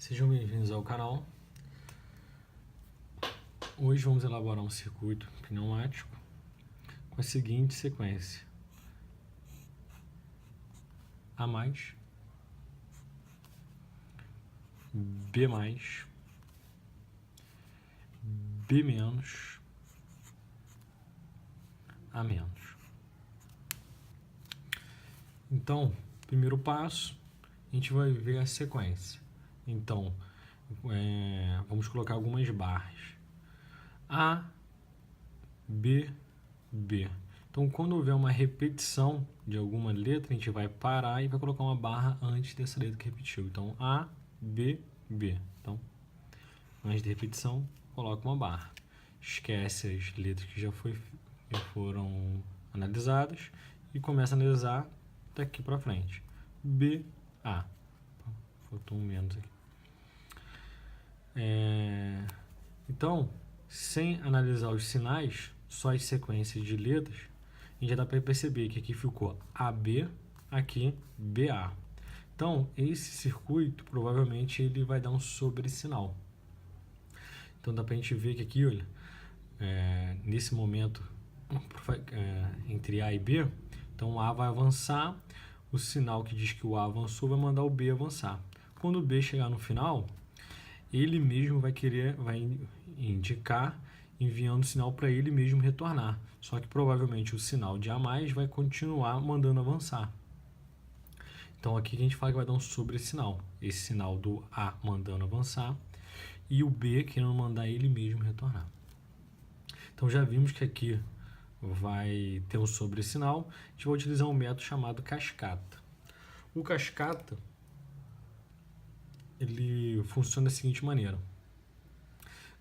Sejam bem-vindos ao canal. Hoje vamos elaborar um circuito pneumático com a seguinte sequência: A+, B+, B-, A-. Então, primeiro passo, a gente vai ver a sequência. Então, vamos colocar algumas barras. A, B, B. Então, quando houver uma repetição de alguma letra, a gente vai parar e vai colocar uma barra antes dessa letra que repetiu. Então, A, B, B. Então, antes da repetição, coloca uma barra. Esquece as letras que já foram analisadas e começa a analisar daqui para frente. B, A. Faltou um menos aqui. Então, sem analisar os sinais, só as sequências de letras, a gente já dá para perceber que aqui ficou AB, aqui BA. Então, esse circuito, provavelmente, ele vai dar um sobressinal. Então, dá para a gente ver que aqui, olha, nesse momento, entre A e B, então o A vai avançar, o sinal que diz que o A avançou vai mandar o B avançar. Quando o B chegar no final, ele mesmo vai indicar, enviando o sinal para ele mesmo retornar. Só que provavelmente o sinal de A+, vai continuar mandando avançar. Então aqui a gente fala que vai dar um sobressinal. Esse sinal do A mandando avançar e o B querendo mandar ele mesmo retornar. Então já vimos que aqui vai ter um sobressinal. A gente vai utilizar um método chamado cascata. O cascata, ele funciona da seguinte maneira: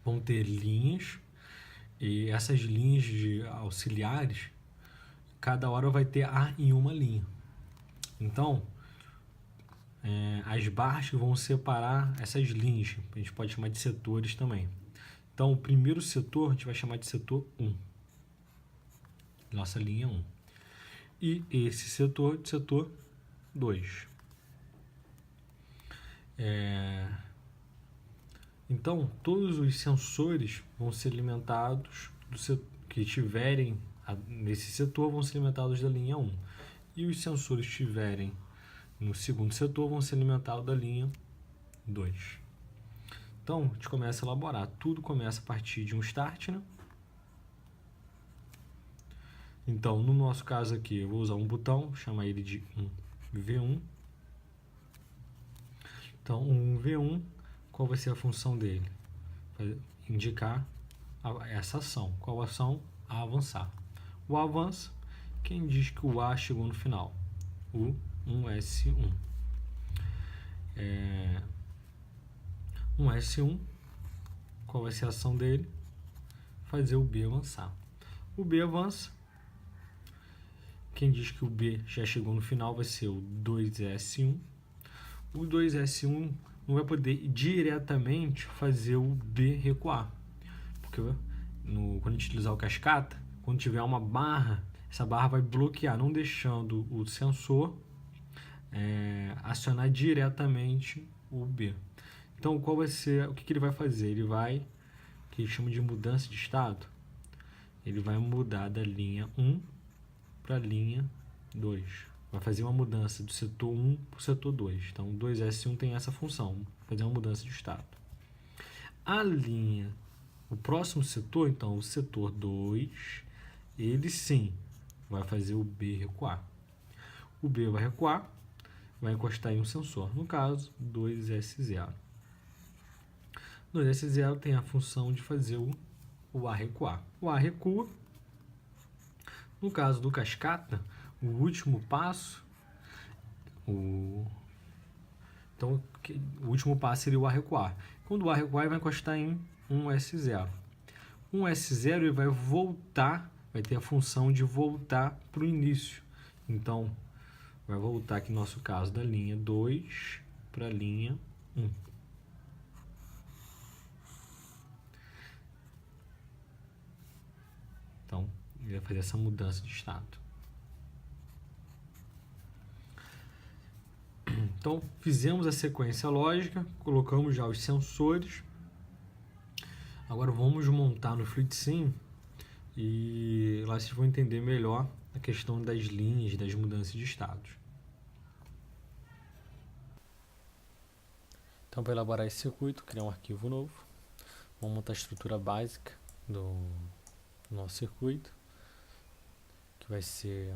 vão ter linhas, e essas linhas de auxiliares, cada hora vai ter A em uma linha. Então, as barras que vão separar essas linhas, a gente pode chamar de setores também. Então, o primeiro setor a gente vai chamar de setor 1, nossa linha 1. E esse setor de setor 2. Então, todos os sensores vão ser alimentados, que estiverem nesse setor, vão ser alimentados da linha 1. E os sensores que estiverem no segundo setor vão ser alimentados da linha 2. Então, a gente começa a elaborar. Tudo começa a partir de um start, né? Então, no nosso caso aqui, eu vou usar um botão, chamar ele de 1V1. Então, 1V1, qual vai ser a função dele? Vai indicar essa ação. Qual ação? A avançar. O avança, quem diz que o A chegou no final? O 1S1. 1S1, qual vai ser a ação dele? Fazer o B avançar. O B avança, quem diz que o B já chegou no final vai ser o 2S1. O 2S1 não vai poder diretamente fazer o B recuar, porque quando a gente utilizar o cascata, quando tiver uma barra, essa barra vai bloquear, não deixando o sensor acionar diretamente o B. Então, qual vai ser, o que ele vai fazer? Ele vai, que ele chama de mudança de estado, ele vai mudar da linha 1 para a linha 2. Vai fazer uma mudança do setor 1 para o setor 2. Então, o 2S1 tem essa função, fazer uma mudança de estado. O próximo setor, então, o setor 2, ele sim vai fazer o B recuar. O B vai recuar, vai encostar em um sensor, no caso, 2S0. 2S0 tem a função de fazer o A recuar. O A recua. No caso do cascata, o último passo, o último passo seria o A recuar. Quando o A recuar, ele vai encostar em 1S0. 1S0 ele vai voltar, vai ter a função de voltar para o início. Então, vai voltar aqui no nosso caso da linha 2 para a linha 1. Então, ele vai fazer essa mudança de estado. Então, fizemos a sequência lógica, colocamos já os sensores. Agora vamos montar no FluidSim e lá vocês vão entender melhor a questão das linhas, das mudanças de estados. Então, para elaborar esse circuito, criar um arquivo novo. Vamos montar a estrutura básica do nosso circuito, que vai ser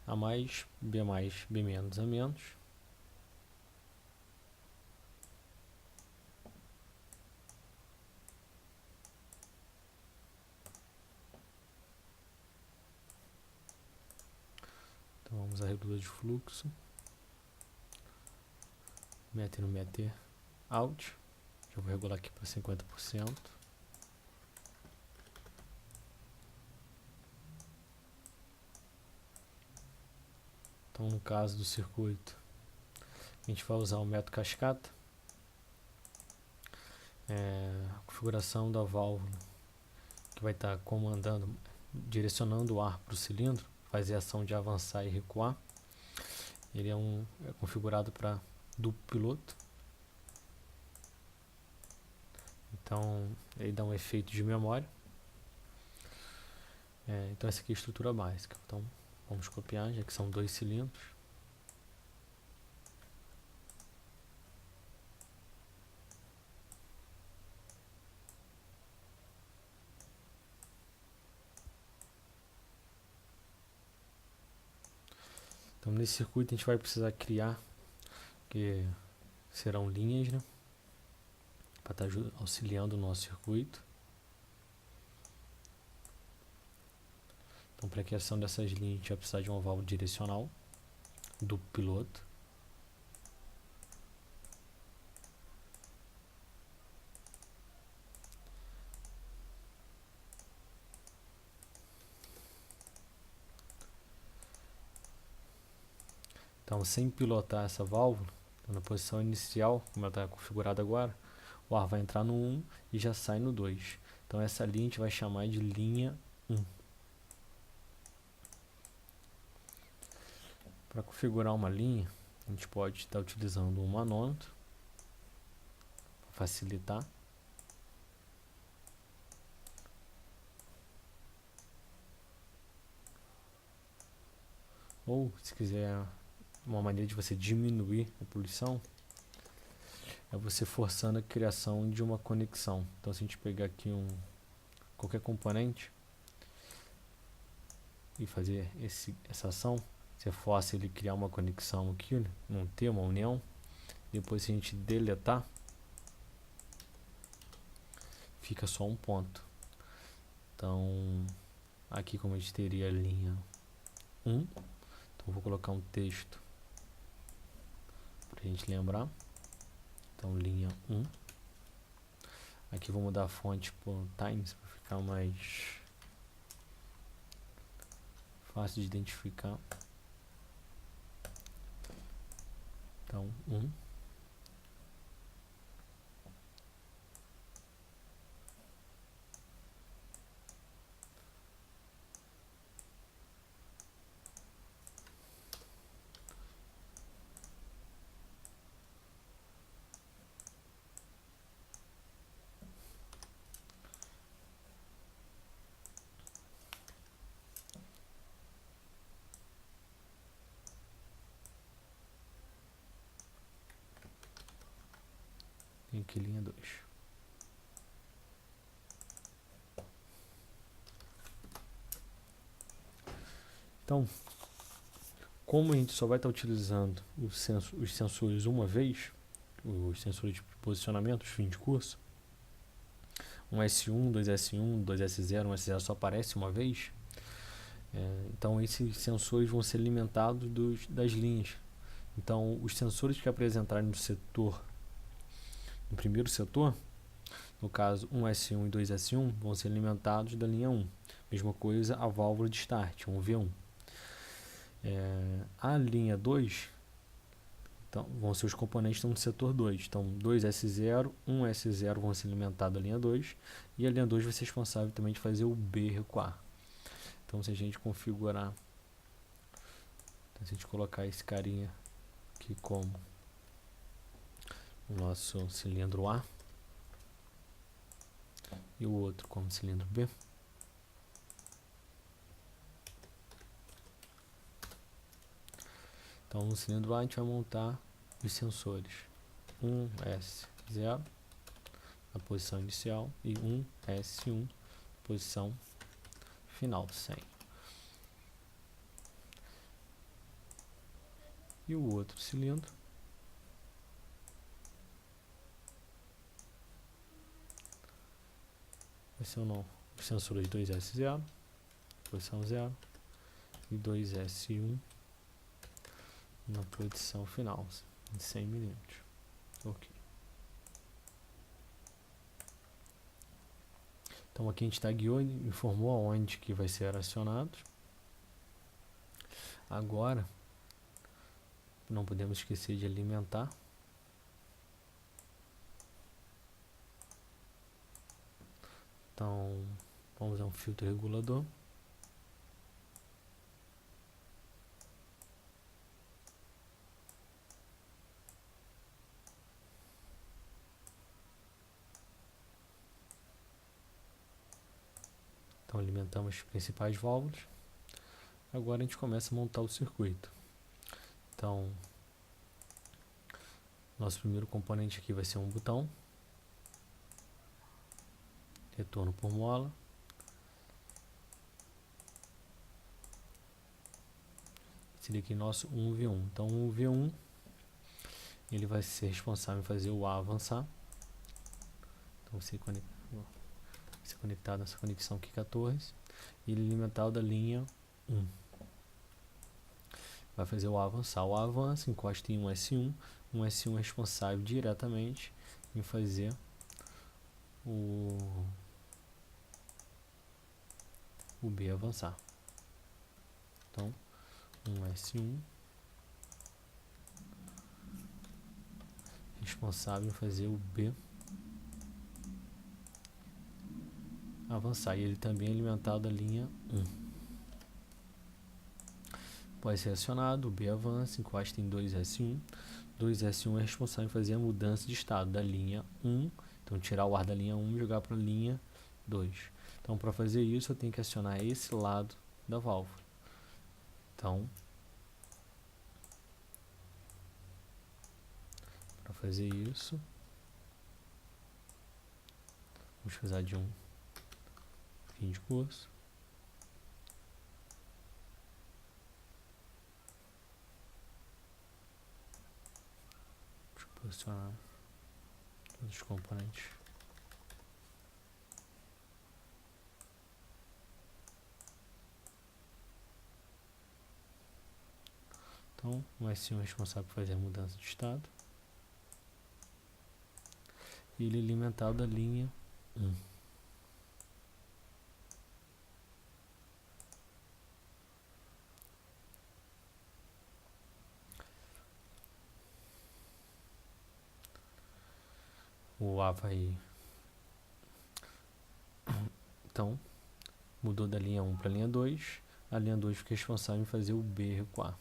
A mais, B mais, B menos, A menos. Então vamos à regulador de fluxo, meter no meter out, já vou regular aqui para 50%. Então no caso do circuito, a gente vai usar o método cascata, a configuração da válvula, que vai estar comandando, direcionando o ar para o cilindro, fazer a ação de avançar e recuar. Ele é configurado para duplo piloto. Então ele dá um efeito de memória. Então essa aqui é a estrutura básica. Então vamos copiar, já que são 2 cilindros. Então nesse circuito a gente vai precisar criar, que serão linhas, né, para estar auxiliando o nosso circuito. Então para a criação dessas linhas a gente vai precisar de uma válvula direcional do piloto. Então, sem pilotar essa válvula, na posição inicial, como ela está configurada agora, o ar vai entrar no 1 e já sai no 2. Então, essa linha a gente vai chamar de linha 1. Para configurar uma linha, a gente pode estar utilizando um manômetro, para facilitar. Ou, se quiser uma maneira de você diminuir a poluição, é você forçando a criação de uma conexão. Então, se a gente pegar aqui qualquer componente e fazer essa ação, você força ele criar uma conexão aqui, né? Não ter uma união. Depois, se a gente deletar, fica só um ponto. Então, aqui como a gente teria a linha 1, então vou colocar um texto para a gente lembrar. Então, linha 1. Aqui vou mudar a fonte por times para ficar mais fácil de identificar. Então, 1. Tem aqui linha 2. Então, como a gente só vai estar utilizando os sensores uma vez, os sensores de posicionamento, os fim de curso, um S1, 2S1, 2S0, 1S0 só aparece uma vez, então esses sensores vão ser alimentados das linhas. Então, os sensores que apresentarem no primeiro setor, no caso 1S1 e 2S1, vão ser alimentados da linha 1. Mesma coisa a válvula de start, 1V1. A linha 2, então, vão ser os componentes que estão no setor 2. Então, 2S0, 1S0 vão ser alimentados da linha 2. E a linha 2 vai ser responsável também de fazer o B recuar. Então, se a gente configurar, se a gente colocar esse carinha aqui como o nosso cilindro A e o outro como cilindro B. Então, no cilindro A a gente vai montar os sensores 1S0 na posição inicial e 1S1 posição final 100. E o outro cilindro vai ser os sensores 2S0 posição 0 e 2S1 na posição final em 100 mm. Ok. Então aqui a gente tagueou e informou aonde que vai ser acionado. Agora não podemos esquecer de alimentar. Então vamos usar um filtro regulador. Então alimentamos as principais válvulas. Agora a gente começa a montar o circuito. Então, nosso primeiro componente aqui vai ser um botão. Retorno por mola. Seria aqui nosso 1V1. Então o V1 ele vai ser responsável em fazer o A avançar. Então você conectado nessa conexão aqui 14 e ele alimentado da linha 1. Vai fazer o A avançar. O A avança, encosta em um S1. Um S1 é responsável diretamente em fazer o B avançar. Então, um S1 responsável em fazer o B avançar. E ele também é alimentado da linha 1. Pode ser acionado, o B avança, encosta em 2S1. 2S1 é responsável em fazer a mudança de estado da linha 1. Então, tirar o ar da linha 1 e jogar para a linha 2. Então, para fazer isso, eu tenho que acionar esse lado da válvula. Então, para fazer isso, vamos precisar de um fim de curso. Posicionar todos os componentes. Então, o S1 é responsável por fazer a mudança de estado. E ele é alimentado da linha 1. O A vai... Então, mudou da linha 1 para a linha 2. A linha 2 fica responsável em fazer o B recuar.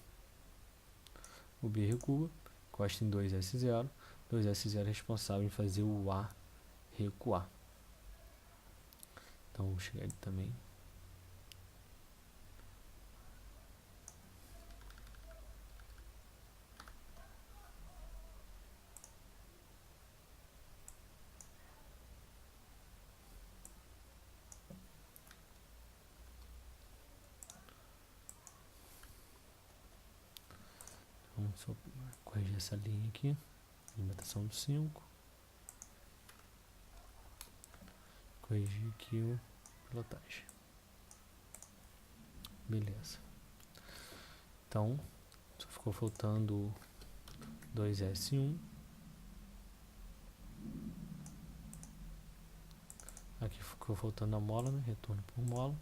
O B recua, encosta em 2S0. 2S0 é responsável em fazer o A recuar. Então, vou chegar ali também. Vamos só corrigir essa linha aqui. Alimentação do 5. Corrigir aqui o pilotagem. Beleza. Então, só ficou faltando 2S1. Aqui ficou faltando a mola, né? Retorno por mola.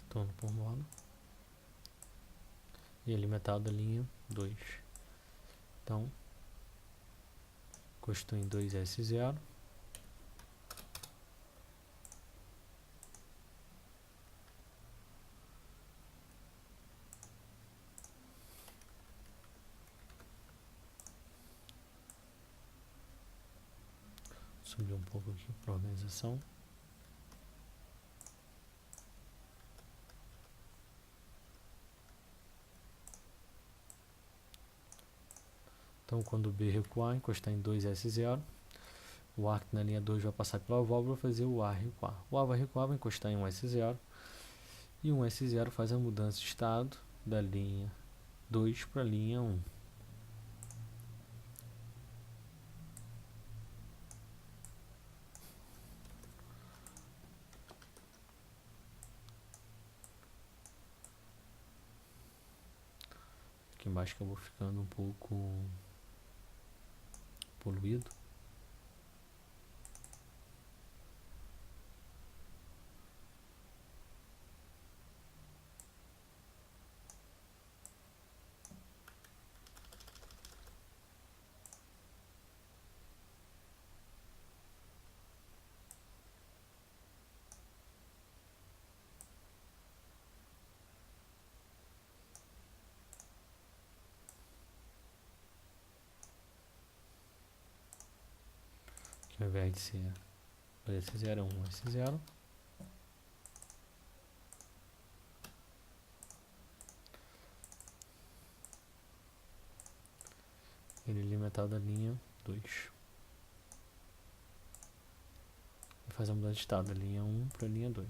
Retorno por mola. e alimentado a linha 2. Então, encostou em 2S0. Subir um pouco aqui para a organização. Então, quando o B recuar, encostar em 2S0, o A na linha 2 vai passar pela válvula e fazer o A recuar. O A vai recuar, vai encostar em 1S0, e 1S0 faz a mudança de estado da linha 2 para a linha 1. Aqui embaixo acabou ficando um pouco poluído. Ao invés de ser 2S0 é 1S0. Ele é alimentado da linha 2. E faz a mudança de estado da linha 1 para a linha 2.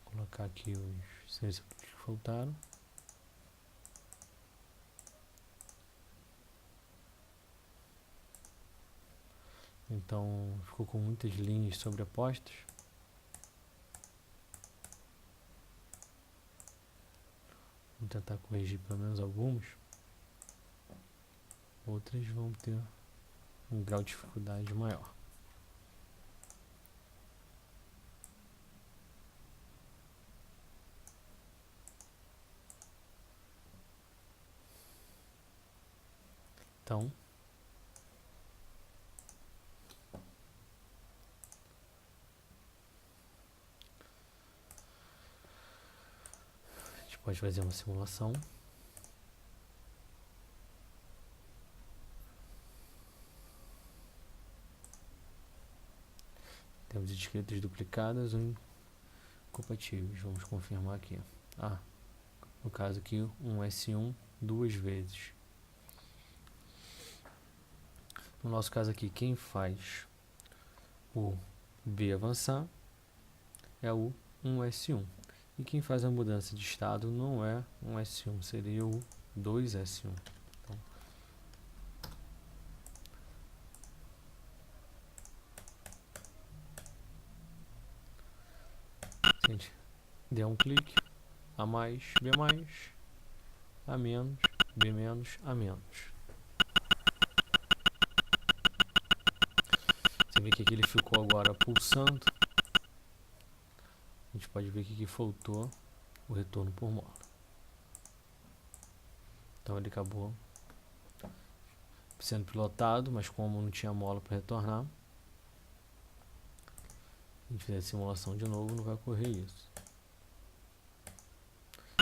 Vou colocar aqui os sensores que faltaram. Então ficou com muitas linhas sobrepostas. Vou tentar corrigir pelo menos algumas. Outras vão ter um grau de dificuldade maior. Então, a gente pode fazer uma simulação. Temos etiquetas duplicadas ou incompatíveis. Vamos confirmar aqui. No caso aqui, um S1 duas vezes. No nosso caso aqui, quem faz o B avançar é o 1S1. E quem faz a mudança de estado não é um S1, seria o 2S1. Então, se a gente der um clique, A mais, B mais, A menos, B menos, A menos. Você vê que aqui ele ficou agora pulsando. A gente pode ver que aqui faltou o retorno por mola. Então ele acabou sendo pilotado, mas como não tinha mola para retornar, a gente fizer a simulação de novo, não vai ocorrer isso.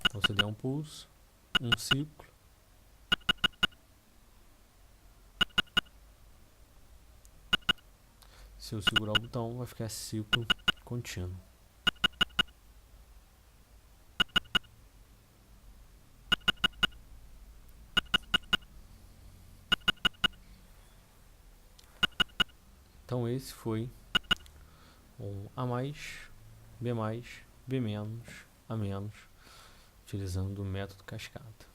Então se der um pulso, um ciclo, se eu segurar o botão, vai ficar ciclo contínuo. Então esse foi um A mais, B mais, B menos, A menos, utilizando o método cascata.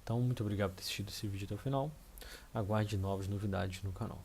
Então muito obrigado por ter assistido esse vídeo até o final. Aguarde novas novidades no canal.